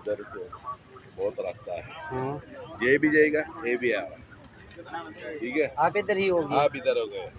इधर से बहुत रास्ता है, हाँ ये भी जाएगा, ये भी आ रहा है, ठीक है। आप इधर ही होगी। आप इधर हो गए,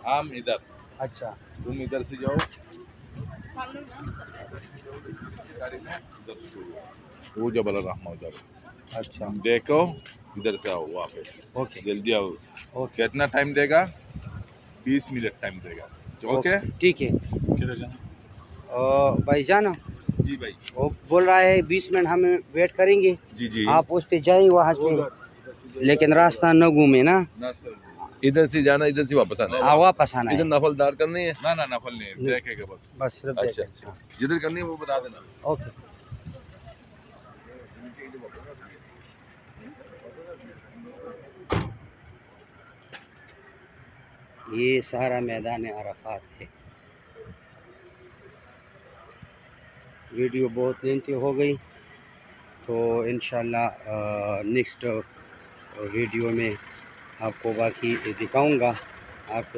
हम इधर, अच्छा तुम इधर से जाओ, इधर से वो जबल रहमा उधर, अच्छा देखो इधर से आओ वापस, ओके जल्दी आओ। ओके कितना टाइम देगा? 20 मिनट टाइम देगा, ओके। ठीक है। किधर जाना? भाईजान जी भाई, वो बोल रहा है 20 मिनट हम वेट करेंगे, जी जी। आप उस पे जाइए वहाँ पे, लेकिन रास्ता न घूमे ना, इधर से जाना, इधर से वापस आना है, वापस आना इधर है। नफलदार करनी है ना? नफल नहीं, देखेगा बस, बस सिर्फ अच्छा देखें। हाँ, जिधर करनी है वो बता देना। ओके। ये सारा मैदान अरफात है। वीडियो बहुत लेंथी हो गई, तो इंशाल्लाह नेक्स्ट वीडियो में आपको बाकी दिखाऊंगा। आप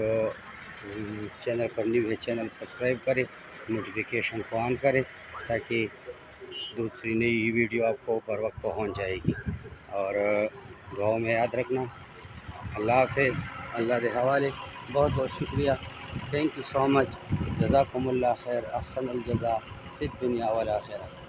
चैनल पर न्यू है, चैनल सब्सक्राइब करें, नोटिफिकेशन को ऑन करें, ताकि दूसरी नई वीडियो आपको बर वक्त पहुँच जाएगी। और गाँव में याद रखना। अल्लाह हाफ़िज़, अल्लाह के हवाले। बहुत बहुत शुक्रिया, थैंक यू सो मच, जज़ाकुमुल्लाह खैर, अहसनुल जज़ा फ़िद दुनिया वल आखिरह।